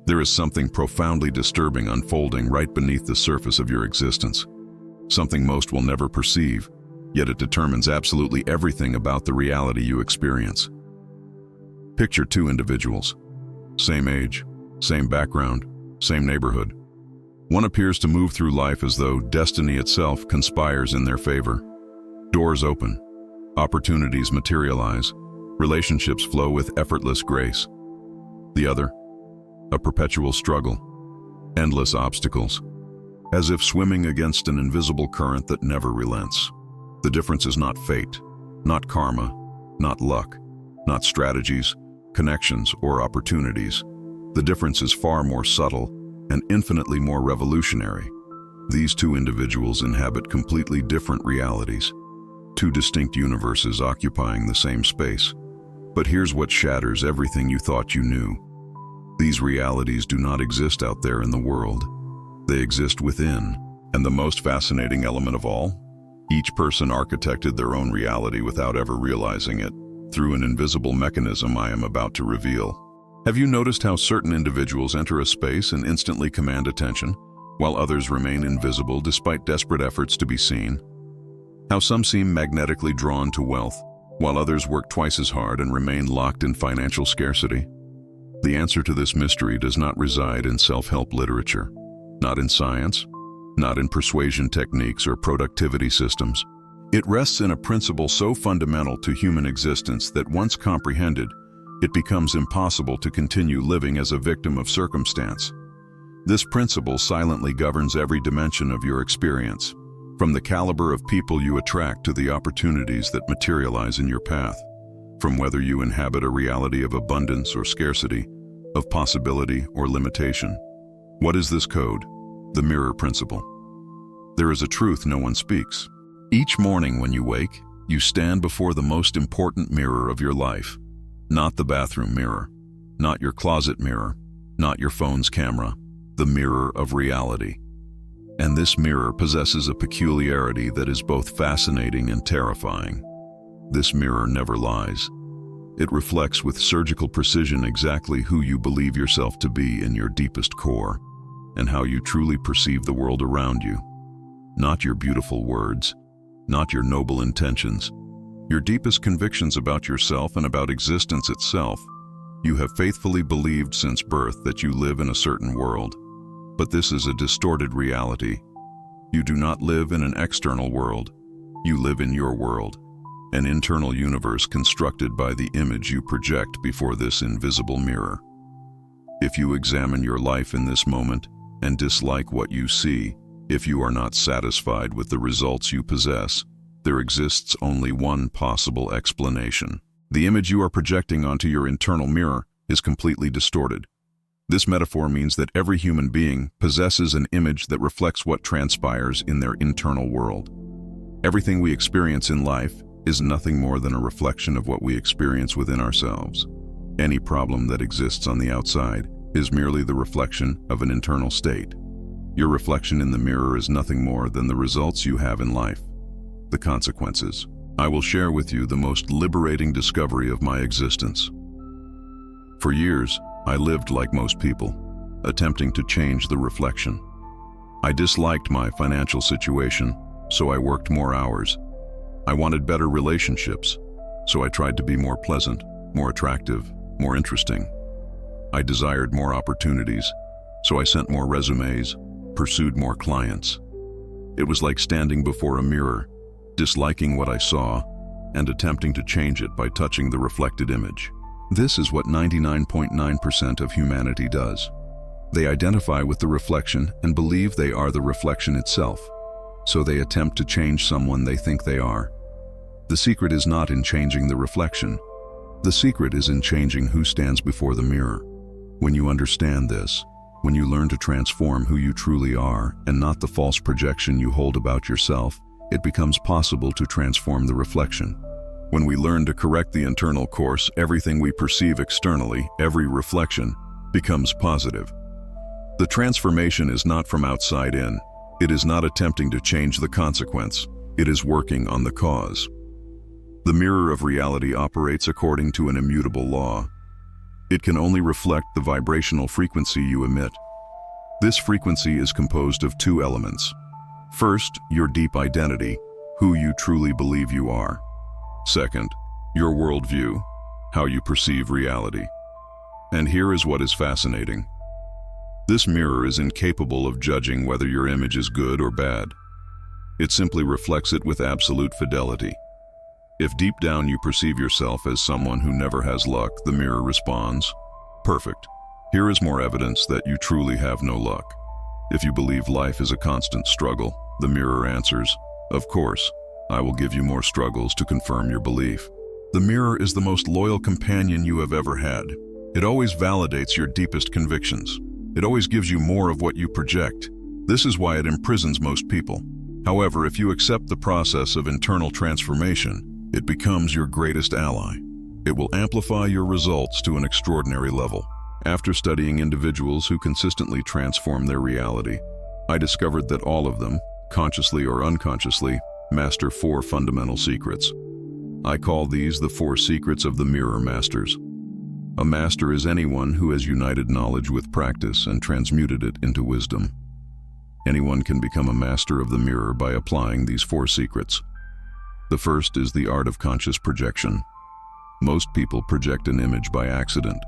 There is something profoundly disturbing unfolding right beneath the surface of your existence. Something most will never perceive, yet it determines absolutely everything about the reality you experience. Picture two individuals. Same age, same background, same neighborhood. One appears to move through life as though destiny itself conspires in their favor. Doors open, opportunities materialize, relationships flow with effortless grace. The other, a perpetual struggle, endless obstacles, as if swimming against an invisible current that never relents. The difference is not fate, not karma, not luck, not strategies, connections, or opportunities. The difference is far more subtle and infinitely more revolutionary. These two individuals inhabit completely different realities, two distinct universes occupying the same space. But here's what shatters everything you thought you knew. These realities do not exist out there in the world. They exist within. And the most fascinating element of all? Each person architected their own reality without ever realizing it, through an invisible mechanism I am about to reveal. Have you noticed how certain individuals enter a space and instantly command attention, while others remain invisible despite desperate efforts to be seen? How some seem magnetically drawn to wealth, while others work twice as hard and remain locked in financial scarcity? The answer to this mystery does not reside in self-help literature, not in science, not in persuasion techniques or productivity systems. It rests in a principle so fundamental to human existence that once comprehended, it becomes impossible to continue living as a victim of circumstance. This principle silently governs every dimension of your experience, from the caliber of people you attract to the opportunities that materialize in your path, from whether you inhabit a reality of abundance or scarcity, of possibility or limitation. What is this code? The mirror principle. There is a truth no one speaks. Each morning when you wake, you stand before the most important mirror of your life. Not the bathroom mirror, not your closet mirror, not your phone's camera, the mirror of reality. And this mirror possesses a peculiarity that is both fascinating and terrifying. This mirror never lies. It reflects with surgical precision exactly who you believe yourself to be in your deepest core, and how you truly perceive the world around you. Not your beautiful words, not your noble intentions, your deepest convictions about yourself and about existence itself. You have faithfully believed since birth that you live in a certain world, but this is a distorted reality. You do not live in an external world. You live in your world, an internal universe constructed by the image you project before this invisible mirror. If you examine your life in this moment and dislike what you see, if you are not satisfied with the results you possess, there exists only one possible explanation. The image you are projecting onto your internal mirror is completely distorted. This metaphor means that every human being possesses an image that reflects what transpires in their internal world. Everything we experience in life is nothing more than a reflection of what we experience within ourselves. Any problem that exists on the outside is merely the reflection of an internal state. Your reflection in the mirror is nothing more than the results you have in life, the consequences. I will share with you the most liberating discovery of my existence. For years, I lived like most people, attempting to change the reflection. I disliked my financial situation, so I worked more hours. I wanted better relationships, so I tried to be more pleasant, more attractive, more interesting. I desired more opportunities, so I sent more resumes, pursued more clients. It was like standing before a mirror, disliking what I saw, and attempting to change it by touching the reflected image. This is what 99.9% of humanity does. They identify with the reflection and believe they are the reflection itself, so they attempt to change someone they think they are. The secret is not in changing the reflection. The secret is in changing who stands before the mirror. When you understand this, when you learn to transform who you truly are and not the false projection you hold about yourself, it becomes possible to transform the reflection. When we learn to correct the internal course, everything we perceive externally, every reflection, becomes positive. The transformation is not from outside in. It is not attempting to change the consequence. It is working on the cause. The mirror of reality operates according to an immutable law. It can only reflect the vibrational frequency you emit. This frequency is composed of two elements. First, your deep identity, who you truly believe you are. Second, your worldview, how you perceive reality. And here is what is fascinating. This mirror is incapable of judging whether your image is good or bad. It simply reflects it with absolute fidelity. If deep down you perceive yourself as someone who never has luck, the mirror responds, "Perfect. Here is more evidence that you truly have no luck." If you believe life is a constant struggle, the mirror answers, "Of course, I will give you more struggles to confirm your belief." The mirror is the most loyal companion you have ever had. It always validates your deepest convictions. It always gives you more of what you project. This is why it imprisons most people. However, if you accept the process of internal transformation, it becomes your greatest ally. It will amplify your results to an extraordinary level. After studying individuals who consistently transform their reality, I discovered that all of them, consciously or unconsciously, master 4 fundamental secrets. I call these the 4 secrets of the mirror masters. A master is anyone who has united knowledge with practice and transmuted it into wisdom. Anyone can become a master of the mirror by applying these 4 secrets. The first is the art of conscious projection. Most people project an image by accident.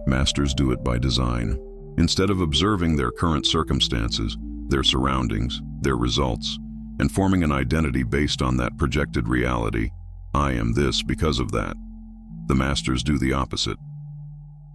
Masters do it by design. Instead of observing their current circumstances, their surroundings, their results, and forming an identity based on that projected reality, "I am this because of that," the masters do the opposite.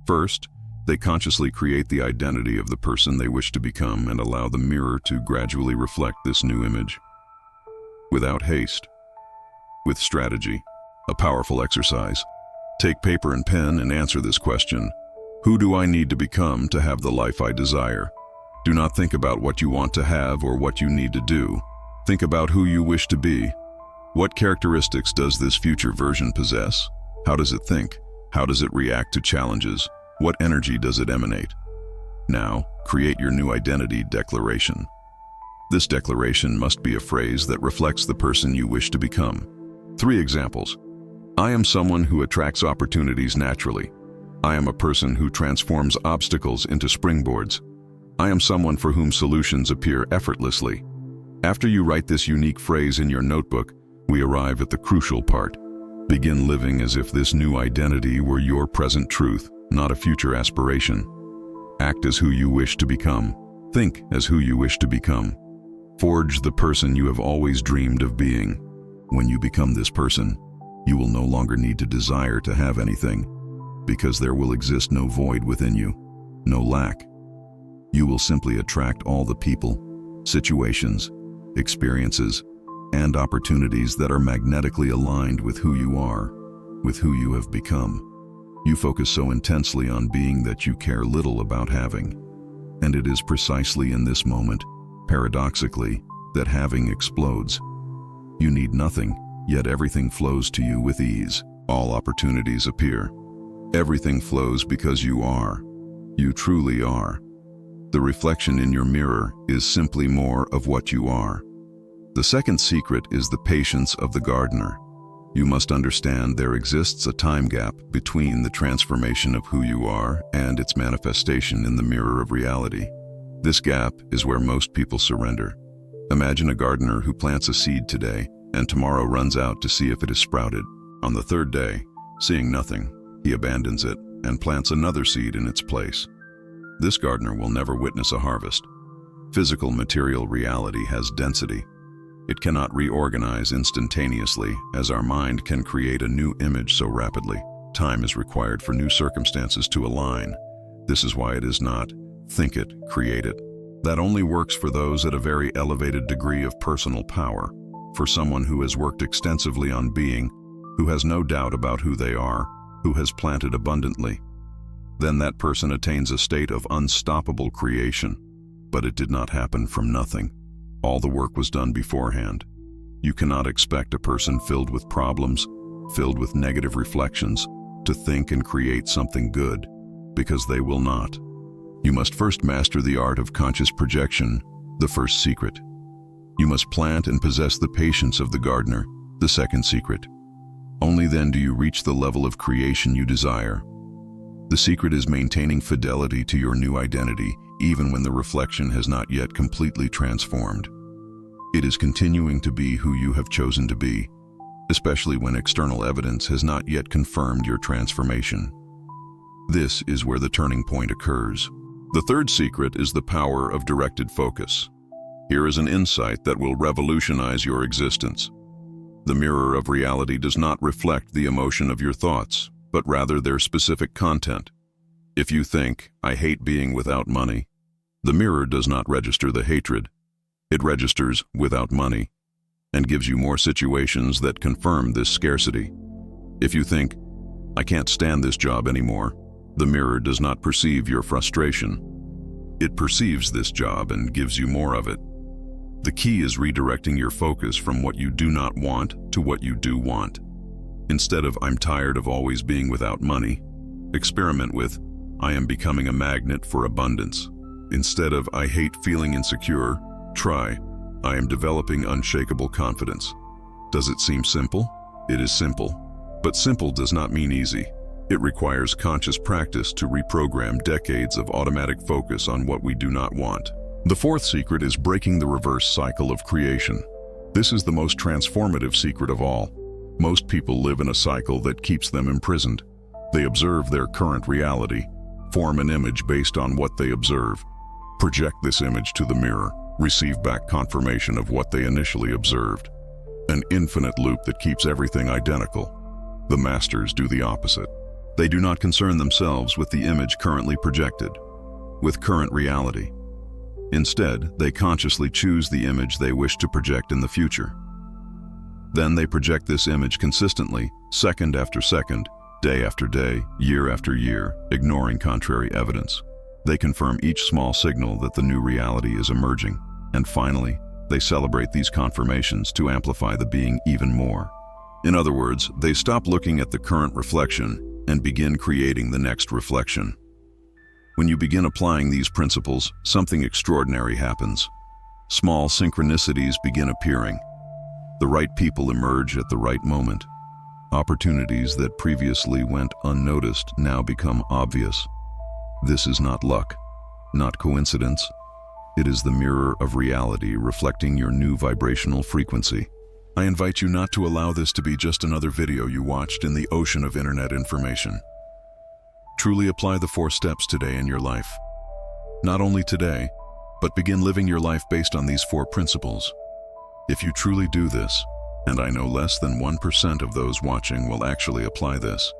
First, they consciously create the identity of the person they wish to become and allow the mirror to gradually reflect this new image. Without haste. With strategy. A powerful exercise. Take paper and pen and answer this question. Who do I need to become to have the life I desire? Do not think about what you want to have or what you need to do. Think about who you wish to be. What characteristics does this future version possess? How does it think? How does it react to challenges? What energy does it emanate? Now, create your new identity declaration. This declaration must be a phrase that reflects the person you wish to become. 3 examples. I am someone who attracts opportunities naturally. I am a person who transforms obstacles into springboards. I am someone for whom solutions appear effortlessly. After you write this unique phrase in your notebook, we arrive at the crucial part. Begin living as if this new identity were your present truth, not a future aspiration. Act as who you wish to become. Think as who you wish to become. Forge the person you have always dreamed of being. When you become this person, you will no longer need to desire to have anything, because there will exist no void within you, no lack. You will simply attract all the people, situations, experiences, and opportunities that are magnetically aligned with who you are, with who you have become. You focus so intensely on being that you care little about having. And it is precisely in this moment, paradoxically, that having explodes. You need nothing, yet everything flows to you with ease. All opportunities appear. Everything flows because you are. You truly are. The reflection in your mirror is simply more of what you are. The second secret is the patience of the gardener. You must understand there exists a time gap between the transformation of who you are and its manifestation in the mirror of reality. This gap is where most people surrender. Imagine a gardener who plants a seed today and tomorrow runs out to see if it has sprouted. On the 3rd day, seeing nothing, he abandons it and plants another seed in its place. This gardener will never witness a harvest. Physical material reality has density. It cannot reorganize instantaneously, as our mind can create a new image so rapidly. Time is required for new circumstances to align. This is why it is not, think it, create it. That only works for those at a very elevated degree of personal power, for someone who has worked extensively on being, who has no doubt about who they are, who has planted abundantly. Then that person attains a state of unstoppable creation. But it did not happen from nothing. All the work was done beforehand. You cannot expect a person filled with problems, filled with negative reflections, to think and create something good, because they will not. You must first master the art of conscious projection, the first secret. You must plant and possess the patience of the gardener, the second secret. Only then do you reach the level of creation you desire. The secret is maintaining fidelity to your new identity, even when the reflection has not yet completely transformed. It is continuing to be who you have chosen to be, especially when external evidence has not yet confirmed your transformation. This is where the turning point occurs. The third secret is the power of directed focus. Here is an insight that will revolutionize your existence. The mirror of reality does not reflect the emotion of your thoughts, but rather their specific content. If you think, "I hate being without money," the mirror does not register the hatred. It registers "without money" and gives you more situations that confirm this scarcity. If you think, "I can't stand this job anymore," the mirror does not perceive your frustration. It perceives this job and gives you more of it. The key is redirecting your focus from what you do not want to what you do want. Instead of "I'm tired of always being without money," experiment with "I am becoming a magnet for abundance." Instead of "I hate feeling insecure," try "I am developing unshakable confidence." Does it seem simple? It is simple. But simple does not mean easy. It requires conscious practice to reprogram decades of automatic focus on what we do not want. The fourth secret is breaking the reverse cycle of creation. This is the most transformative secret of all. Most people live in a cycle that keeps them imprisoned. They observe their current reality, form an image based on what they observe, project this image to the mirror, receive back confirmation of what they initially observed. An infinite loop that keeps everything identical. The masters do the opposite. They do not concern themselves with the image currently projected, with current reality. Instead, they consciously choose the image they wish to project in the future. Then they project this image consistently, second after second, day after day, year after year, ignoring contrary evidence. They confirm each small signal that the new reality is emerging, and finally, they celebrate these confirmations to amplify the being even more. In other words, they stop looking at the current reflection and begin creating the next reflection. When you begin applying these principles, something extraordinary happens. Small synchronicities begin appearing. The right people emerge at the right moment. Opportunities that previously went unnoticed now become obvious. This is not luck, not coincidence. It is the mirror of reality reflecting your new vibrational frequency. I invite you not to allow this to be just another video you watched in the ocean of internet information. Truly apply the 4 steps today in your life. Not only today, but begin living your life based on these 4 principles. If you truly do this, and I know less than 1% of those watching will actually apply this,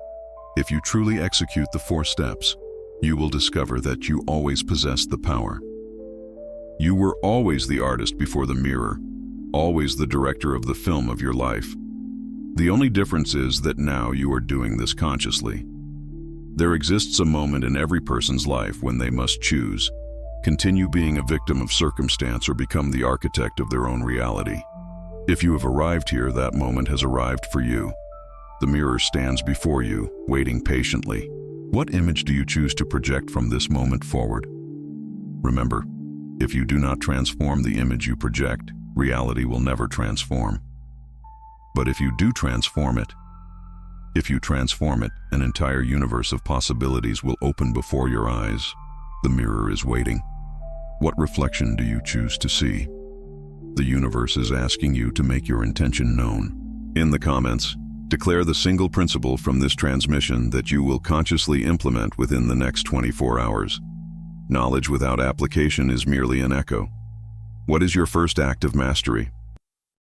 if you truly execute the 4 steps, you will discover that you always possess the power. You were always the artist before the mirror, always the director of the film of your life. The only difference is that now you are doing this consciously. There exists a moment in every person's life when they must choose: continue being a victim of circumstance or become the architect of their own reality. If you have arrived here, that moment has arrived for you. The mirror stands before you, waiting patiently. What image do you choose to project from this moment forward? Remember, if you do not transform the image you project, reality will never transform. But if you do transform it, an entire universe of possibilities will open before your eyes. The mirror is waiting. What reflection do you choose to see? The universe is asking you to make your intention known. In the comments, declare the single principle from this transmission that you will consciously implement within the next 24 hours. Knowledge without application is merely an echo. What is your first act of mastery?